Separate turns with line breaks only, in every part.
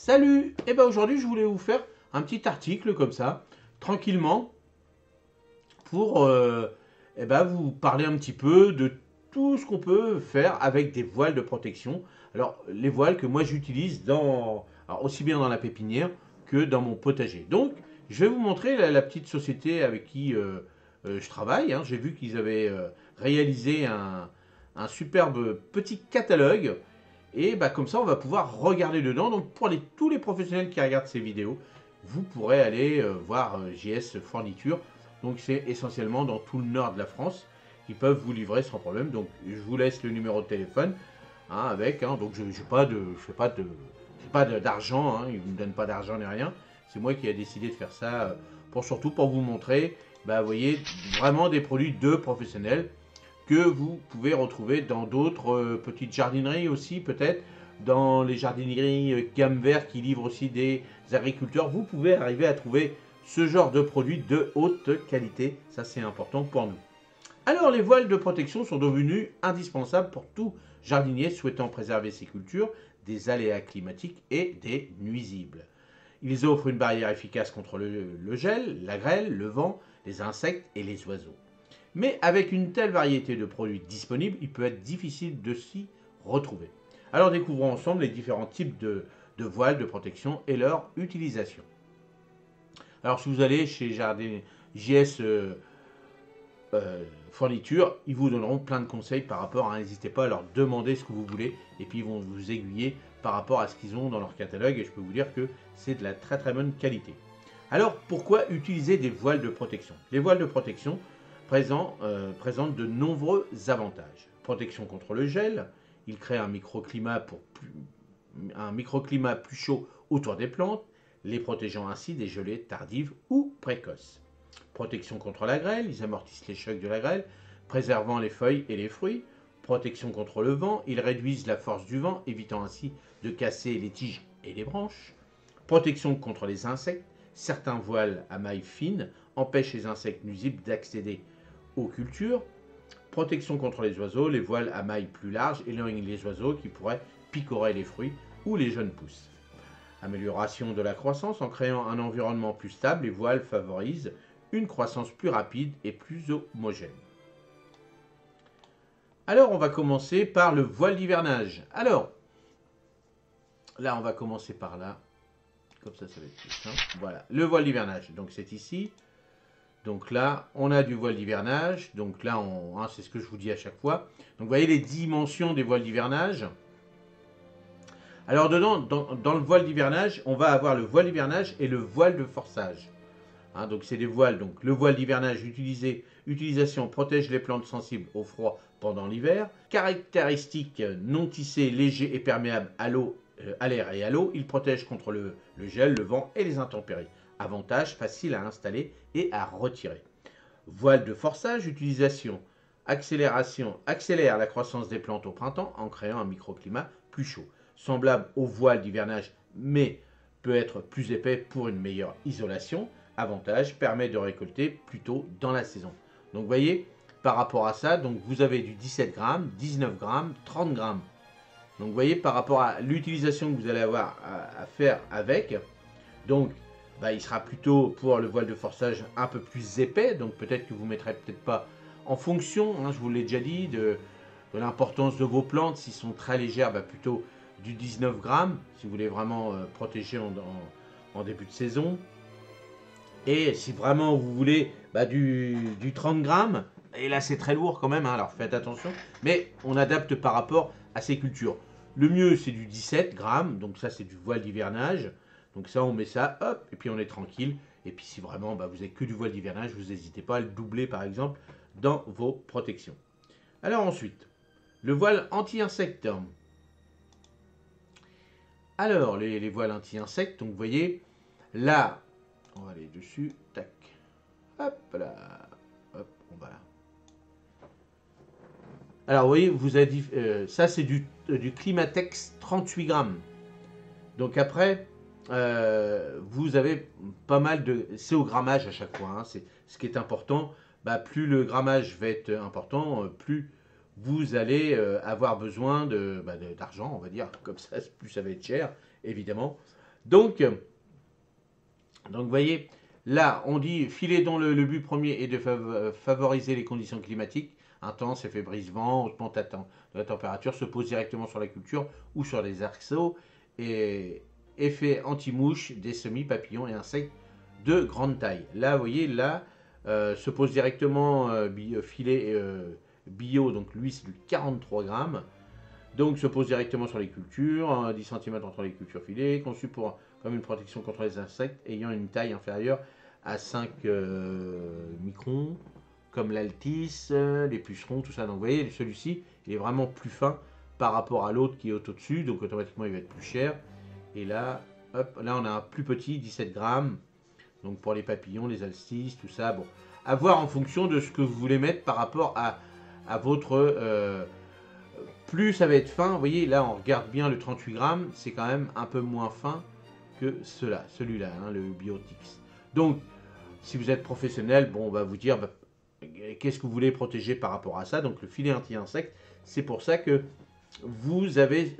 Salut! Et ben aujourd'hui je voulais vous faire un petit article comme ça, tranquillement, pour vous parler un petit peu de tout ce qu'on peut faire avec des voiles de protection. Alors les voiles que moi j'utilise aussi bien dans la pépinière que dans mon potager. Donc je vais vous montrer la petite société avec qui je travaille, hein. J'ai vu qu'ils avaient réalisé un superbe petit catalogue et bah, comme ça, on va pouvoir regarder dedans. Donc pour tous les professionnels qui regardent ces vidéos, vous pourrez aller voir JS Fourniture. Donc c'est essentiellement dans tout le nord de la France. Ils peuvent vous livrer sans problème. Donc je vous laisse le numéro de téléphone avec. Donc je n'ai pas d'argent. Ils ne me donnent pas d'argent ni rien. C'est moi qui ai décidé de faire ça surtout pour vous montrer, vous voyez, vraiment des produits de professionnels que vous pouvez retrouver dans d'autres petites jardineries aussi, peut-être dans les jardineries gamme vert qui livrent aussi des agriculteurs. Vous pouvez arriver à trouver ce genre de produits de haute qualité. Ça, c'est important pour nous. Alors, les voiles de protection sont devenues indispensables pour tout jardinier souhaitant préserver ses cultures des aléas climatiques et des nuisibles. Ils offrent une barrière efficace contre le gel, la grêle, le vent, les insectes et les oiseaux. Mais avec une telle variété de produits disponibles, il peut être difficile de s'y retrouver. Alors découvrons ensemble les différents types de voiles de protection et leur utilisation. Alors si vous allez chez Jardin JS Fourniture, ils vous donneront plein de conseils par rapport à, n'hésitez pas à leur demander ce que vous voulez et puis ils vont vous aiguiller par rapport à ce qu'ils ont dans leur catalogue et je peux vous dire que c'est de la très très bonne qualité. Alors pourquoi utiliser des voiles de protection? Les voiles de protection présentent de nombreux avantages. Protection contre le gel, il crée un microclimat plus chaud autour des plantes, les protégeant ainsi des gelées tardives ou précoces. Protection contre la grêle, ils amortissent les chocs de la grêle, préservant les feuilles et les fruits. Protection contre le vent, ils réduisent la force du vent, évitant ainsi de casser les tiges et les branches. Protection contre les insectes, certains voiles à mailles fines empêchent les insectes nuisibles d'accéder aux cultures. Protection contre les oiseaux, les voiles à mailles plus larges éloignent les oiseaux qui pourraient picorer les fruits ou les jeunes pousses. Amélioration de la croissance, en créant un environnement plus stable, les voiles favorisent une croissance plus rapide et plus homogène. Alors on va commencer par le voile d'hivernage. Alors, là on va commencer par là. Comme ça va être plus simple. Voilà, le voile d'hivernage. Donc c'est ici. Donc là, on a du voile d'hivernage. Donc là, c'est ce que je vous dis à chaque fois. Donc vous voyez les dimensions des voiles d'hivernage. Alors dedans, dans le voile d'hivernage, on va avoir le voile d'hivernage et le voile de forçage. Donc c'est des voiles. Donc le voile d'hivernage utilisation protège les plantes sensibles au froid pendant l'hiver. Caractéristiques non tissées, légers et perméables à l'eau, à l'air et à l'eau. Il protège contre le gel, le vent et les intempéries. Avantage, facile à installer et à retirer. Voile de forçage, accélère la croissance des plantes au printemps en créant un microclimat plus chaud. Semblable au voile d'hivernage, mais peut être plus épais pour une meilleure isolation. Avantage, permet de récolter plus tôt dans la saison. Donc vous voyez, par rapport à ça, donc vous avez du 17 grammes, 19 grammes, 30 grammes. Donc vous voyez, par rapport à l'utilisation que vous allez avoir à faire avec, donc il sera plutôt pour le voile de forçage un peu plus épais, donc peut-être que vous ne mettrez peut-être pas en fonction, je vous l'ai déjà dit, de l'importance de vos plantes, s'ils sont très légères, plutôt du 19 grammes, si vous voulez vraiment protéger en début de saison. Et si vraiment vous voulez du 30 grammes, et là c'est très lourd quand même, alors faites attention, mais on adapte par rapport à ces cultures. Le mieux c'est du 17 grammes, donc ça c'est du voile d'hivernage. Donc ça, on met ça, hop, et puis on est tranquille. Et puis si vraiment vous n'avez que du voile d'hivernage, vous n'hésitez pas à le doubler par exemple dans vos protections. Alors ensuite, le voile anti-insectes. Alors, les voiles anti-insectes, donc vous voyez, là, on va aller dessus, tac, hop là, hop, on va là. Alors vous voyez, vous avez ça c'est du Climatex 38 grammes. Donc après, vous avez pas mal de... C'est au grammage à chaque fois, c'est ce qui est important. Plus le grammage va être important, plus vous allez avoir besoin d'argent, on va dire, comme ça, plus ça va être cher, évidemment. Donc, vous voyez, là, on dit filet dont le but premier est de favoriser les conditions climatiques, intenses, effet brise-vent, hautement de la température, se pose directement sur la culture ou sur les arceaux, et effet anti-mouche des semis, papillons et insectes de grande taille. Là, vous voyez, là, se pose directement filet bio, donc lui c'est du 43 grammes. Donc se pose directement sur les cultures, 10 cm entre les cultures filets, conçu comme une protection contre les insectes ayant une taille inférieure à 5 microns, comme l'altis, les pucerons, tout ça. Donc vous voyez, celui-ci, il est vraiment plus fin par rapport à l'autre qui est au-dessus, donc automatiquement il va être plus cher. Et là, hop, là on a un plus petit, 17 grammes, donc pour les papillons, les alcis, tout ça. Bon, à voir en fonction de ce que vous voulez mettre par rapport à votre... plus ça va être fin, vous voyez, là on regarde bien le 38 grammes, c'est quand même un peu moins fin que celui-là, hein, le Biotix. Donc, si vous êtes professionnel, bon, on va vous dire bah, qu'est-ce que vous voulez protéger par rapport à ça. Donc, le filet anti-insecte, c'est pour ça que vous avez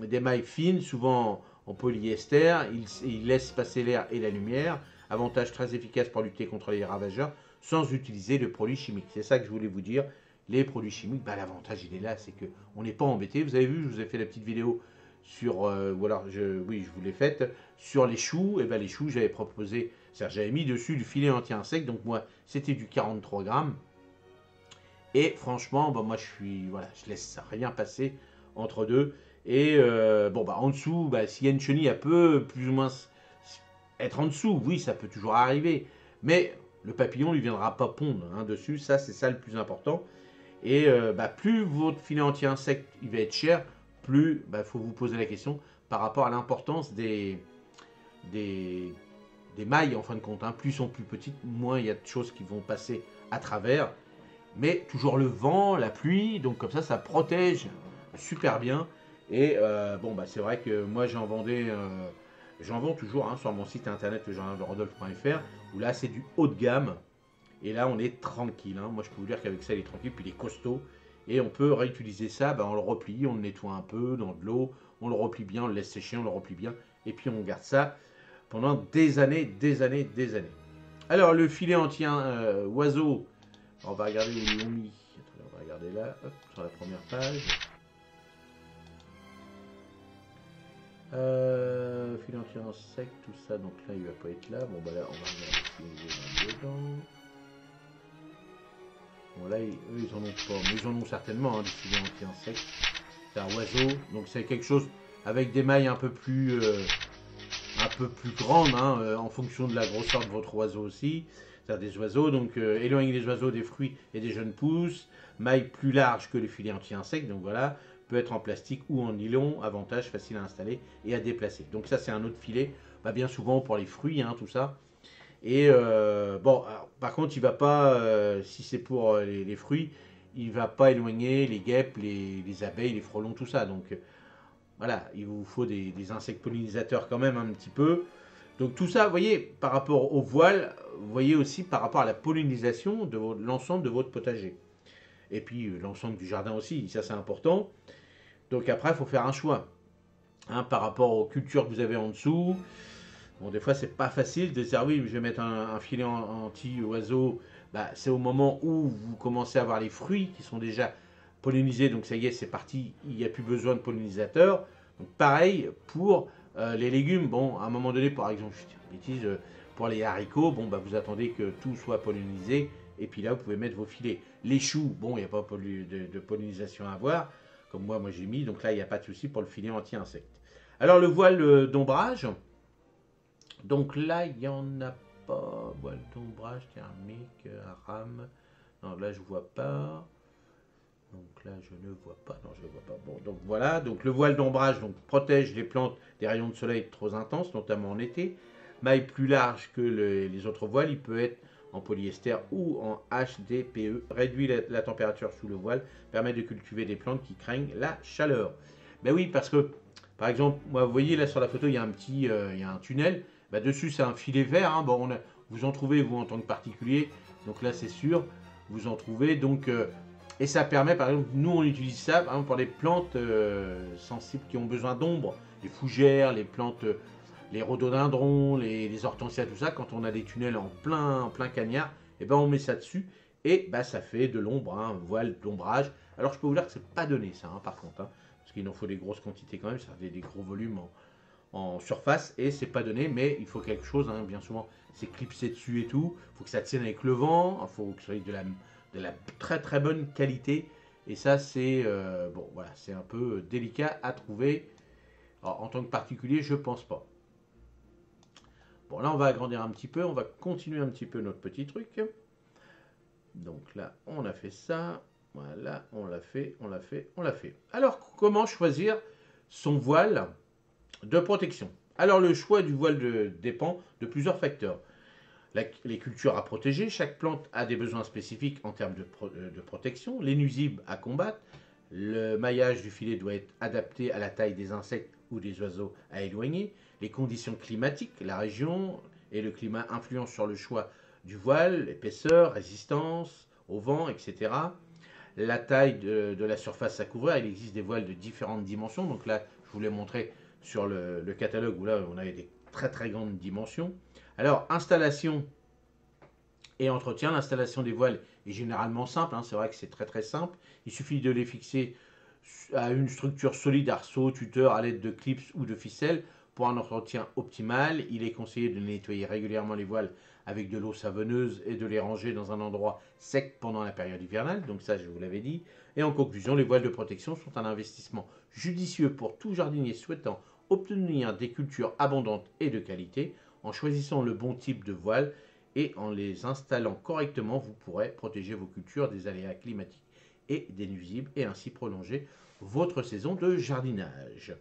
des mailles fines, souvent en polyester, il laisse passer l'air et la lumière. Avantage très efficace pour lutter contre les ravageurs sans utiliser de produits chimiques. C'est ça que je voulais vous dire. Les produits chimiques, bah, l'avantage il est là, c'est qu'on n'est pas embêté. Vous avez vu, je vous ai fait la petite vidéo sur, ou alors oui, je vous l'ai faite, sur les choux. Et ben les choux, j'avais proposé, j'avais mis dessus du filet anti-insecte, donc moi c'était du 43 grammes. Et franchement, bah, moi voilà, je laisse rien passer entre deux. Et bon, bah en dessous, bah, s'il y a une chenille, elle peut plus ou moins être en dessous. Oui, ça peut toujours arriver, mais le papillon lui viendra pas pondre hein, dessus. Ça, c'est ça le plus important. Et bah, plus votre filet anti-insecte il va être cher, plus il faut vous poser la question par rapport à l'importance des mailles en fin de compte. Hein. Plus ils sont plus petites, moins il y a de choses qui vont passer à travers. Mais toujours le vent, la pluie, donc comme ça protège super bien. Et bon, bah, c'est vrai que moi j'en vendais, j'en vends toujours hein, sur mon site internet lejournalderodolphe.fr où là c'est du haut de gamme. Et là, on est tranquille. Hein. Moi, je peux vous dire qu'avec ça, il est tranquille. Puis, il est costaud. Et on peut réutiliser ça. Ben, on le replie, on le nettoie un peu dans de l'eau. On le replie bien, on le laisse sécher, on le replie bien. Et puis, on garde ça pendant des années, des années, des années. Alors, le filet anti-oiseau. On va regarder où ils l'ont mis. Attendez, on va regarder là, hop, sur la première page. Filet anti-insecte, tout ça. Donc là, il ne va pas être là. Bon, bah là, on va regarder ce qu'il y a dedans. Bon là, eux, ils en ont pas, mais ils en ont certainement, hein, des filets anti-insectes. C'est un oiseau, donc c'est quelque chose avec des mailles un peu plus grandes, hein, en fonction de la grosseur de votre oiseau aussi. C'est-à-dire des oiseaux, donc éloigner les oiseaux des fruits et des jeunes pousses. Mailles plus larges que les filets anti-insectes, donc voilà. Peut être en plastique ou en nylon, avantage facile à installer et à déplacer. Donc ça, c'est un autre filet, bah, bien souvent pour les fruits, hein, tout ça. Et bon, alors, par contre, il va pas, si c'est pour les fruits, il va pas éloigner les guêpes, les abeilles, les frelons, tout ça. Donc voilà, il vous faut des insectes pollinisateurs quand même un petit peu. Donc tout ça, vous voyez, par rapport au voile, vous voyez aussi par rapport à la pollinisation de l'ensemble de votre potager. Et puis l'ensemble du jardin aussi, ça c'est important. Donc après, il faut faire un choix hein, par rapport aux cultures que vous avez en dessous. Bon, des fois, c'est pas facile de dire oui, je vais mettre un filet anti-oiseau. Bah, c'est au moment où vous commencez à avoir les fruits qui sont déjà pollinisés. Donc, ça y est, c'est parti. Il n'y a plus besoin de pollinisateurs. Donc, pareil pour les légumes. Bon, à un moment donné, par exemple, je dis une bêtise, pour les haricots, bon, bah, vous attendez que tout soit pollinisé. Et puis là, vous pouvez mettre vos filets. Les choux, bon, il n'y a pas de pollinisation à avoir. Comme moi j'ai mis. Donc là, il n'y a pas de souci pour le filet anti-insecte. Alors, le voile d'ombrage. Donc là, il n'y en a pas. Voile d'ombrage thermique, rame. Non, là, je vois pas. Donc là, je ne vois pas. Non, je ne vois pas. Bon, donc voilà. Donc le voile d'ombrage protège les plantes des rayons de soleil trop intenses, notamment en été. Maille plus large que les autres voiles. Il peut être en polyester ou en HDPE. Réduit la température sous le voile. Permet de cultiver des plantes qui craignent la chaleur. Ben oui, parce que, par exemple, moi, vous voyez là sur la photo, il y a un tunnel. Bah, dessus, c'est un filet vert. Hein. Bon, vous en trouvez, vous, en tant que particulier. Donc là, c'est sûr, vous en trouvez. Donc, et ça permet, par exemple, nous, on utilise ça pour les plantes sensibles qui ont besoin d'ombre. les fougères, les plantes, les rhododendrons, les hortensias, tout ça, quand on a des tunnels en plein cagnard, et ben on met ça dessus et bah, ça fait de l'ombre, hein, un voile d'ombrage. Alors je peux vous dire que c'est pas donné ça, hein, par contre, hein, parce qu'il en faut des grosses quantités quand même, ça fait des gros volumes en surface et c'est pas donné, mais il faut quelque chose, hein, bien souvent c'est clipsé dessus et tout, il faut que ça tienne avec le vent, il faut que ce soit de la très très bonne qualité et ça c'est bon voilà, c'est un peu délicat à trouver. Alors, en tant que particulier, je pense pas. Bon, là, on va agrandir un petit peu. On va continuer un petit peu notre petit truc. Donc là, on a fait ça. Voilà, on l'a fait, on l'a fait, on l'a fait. Alors, comment choisir son voile de protection? Alors, le choix du voile dépend de plusieurs facteurs. Les cultures à protéger, chaque plante a des besoins spécifiques en termes de protection. Les nuisibles à combattre. Le maillage du filet doit être adapté à la taille des insectes ou des oiseaux à éloigner. Les conditions climatiques, la région et le climat influencent sur le choix du voile, l'épaisseur, résistance au vent, etc. La taille de la surface à couvrir, il existe des voiles de différentes dimensions. Donc là, je vous l'ai montré sur le catalogue où là, on avait des très très grandes dimensions. Alors, installation et entretien. L'installation des voiles est généralement simple, hein, c'est vrai que c'est très très simple. Il suffit de les fixer à une structure solide, arceau, tuteur, à l'aide de clips ou de ficelles. Pour un entretien optimal, il est conseillé de nettoyer régulièrement les voiles avec de l'eau savonneuse et de les ranger dans un endroit sec pendant la période hivernale. Donc ça, je vous l'avais dit. Et en conclusion, les voiles de protection sont un investissement judicieux pour tout jardinier souhaitant obtenir des cultures abondantes et de qualité. En choisissant le bon type de voile et en les installant correctement, vous pourrez protéger vos cultures des aléas climatiques et des nuisibles et ainsi prolonger votre saison de jardinage.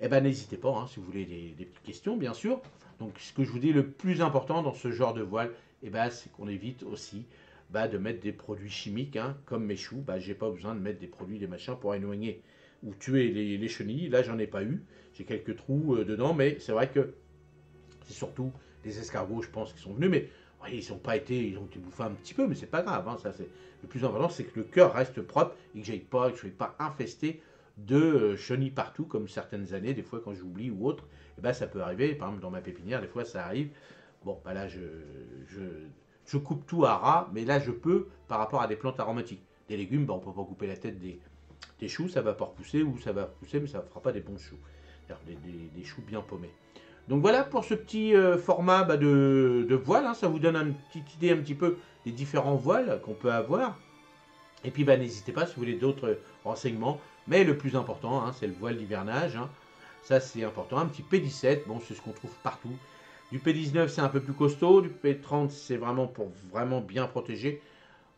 Eh ben, n'hésitez pas, hein, si vous voulez des petites questions, bien sûr. Donc, ce que je vous dis, le plus important dans ce genre de voile, eh ben, c'est qu'on évite aussi de mettre des produits chimiques, hein, comme mes choux. J'ai pas besoin de mettre des produits, des machins pour éloigner ou tuer les chenilles. Là, j'en ai pas eu. J'ai quelques trous dedans, mais c'est vrai que c'est surtout les escargots, je pense, qui sont venus. Mais ouais, ils ont été bouffés un petit peu, mais c'est pas grave. Hein, ça, le plus important, c'est que le cœur reste propre et que je ne sois pas infesté de chenilles partout, comme certaines années, des fois quand j'oublie ou autre, et ben ça peut arriver. Par exemple, dans ma pépinière, des fois ça arrive. Bon, là, je coupe tout à ras, mais là, je peux par rapport à des plantes aromatiques. Des légumes, on ne peut pas couper la tête des choux, ça va pas repousser, ou ça va pousser, mais ça ne fera pas des bons choux. Des choux bien paumés. Donc voilà pour ce petit format de voile, hein, ça vous donne une petite idée un petit peu des différents voiles qu'on peut avoir. Et puis n'hésitez pas si vous voulez d'autres renseignements. Mais le plus important, hein, c'est le voile d'hivernage. Hein. Ça, c'est important. Un petit P17, bon, c'est ce qu'on trouve partout. Du P19, c'est un peu plus costaud. Du P30, c'est vraiment pour vraiment bien protéger.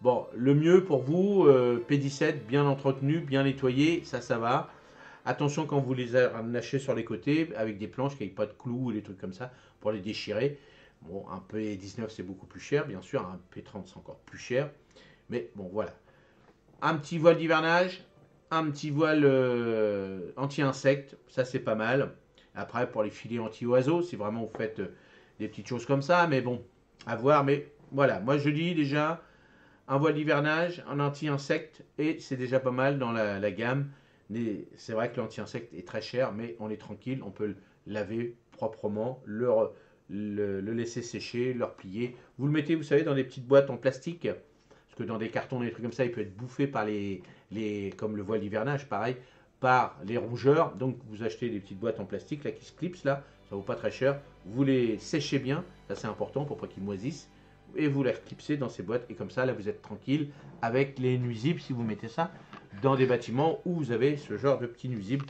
Bon, le mieux pour vous, P17, bien entretenu, bien nettoyé, ça va. Attention quand vous les lâchez sur les côtés, avec des planches qui n'aient pas de clous ou des trucs comme ça, pour les déchirer. Bon, un P19, c'est beaucoup plus cher, bien sûr. Un P30, c'est encore plus cher. Mais bon, voilà. Un petit voile d'hivernage, un petit voile anti-insectes, ça c'est pas mal. Après, pour les filets anti-oiseaux, si vraiment vous faites des petites choses comme ça, mais bon, à voir. Mais voilà, moi je dis déjà un voile d'hivernage, un anti-insecte, et c'est déjà pas mal dans la gamme. C'est vrai que l'anti-insecte est très cher, mais on est tranquille, on peut le laver proprement, le laisser sécher, le replier. Vous le mettez, vous savez, dans des petites boîtes en plastique, parce que dans des cartons, des trucs comme ça, il peut être bouffé par comme le voile d'hivernage, pareil, par les rongeurs. Donc vous achetez des petites boîtes en plastique là qui se clipsent là, ça vaut pas très cher. Vous les séchez bien, ça c'est important pour pas qu'ils moisissent, et vous les clipsez dans ces boîtes et comme ça là vous êtes tranquille avec les nuisibles si vous mettez ça dans des bâtiments où vous avez ce genre de petits nuisibles.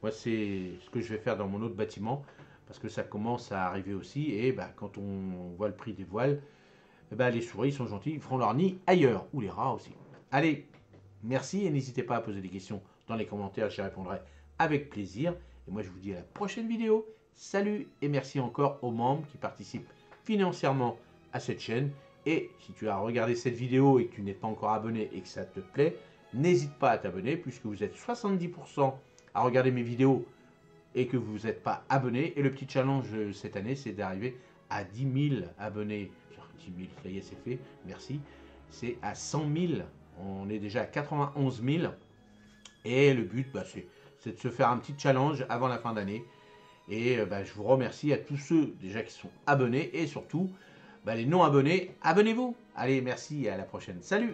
Moi c'est ce que je vais faire dans mon autre bâtiment parce que ça commence à arriver aussi et quand on voit le prix des voiles, les souris sont gentils, ils feront leur nid ailleurs, ou les rats aussi. Allez, merci et n'hésitez pas à poser des questions dans les commentaires, j'y répondrai avec plaisir. Et moi je vous dis à la prochaine vidéo. Salut et merci encore aux membres qui participent financièrement à cette chaîne. Et si tu as regardé cette vidéo et que tu n'es pas encore abonné et que ça te plaît, n'hésite pas à t'abonner puisque vous êtes 70% à regarder mes vidéos et que vous n'êtes pas abonné. Et le petit challenge cette année, c'est d'arriver à 10 000 abonnés. 10 000, ça y est, c'est fait, merci. C'est à 100 000, on est déjà à 91 000. Et le but, c'est de se faire un petit challenge avant la fin d'année. Et je vous remercie à tous ceux déjà qui sont abonnés et surtout les non abonnés, abonnez-vous. Allez, merci et à la prochaine. Salut!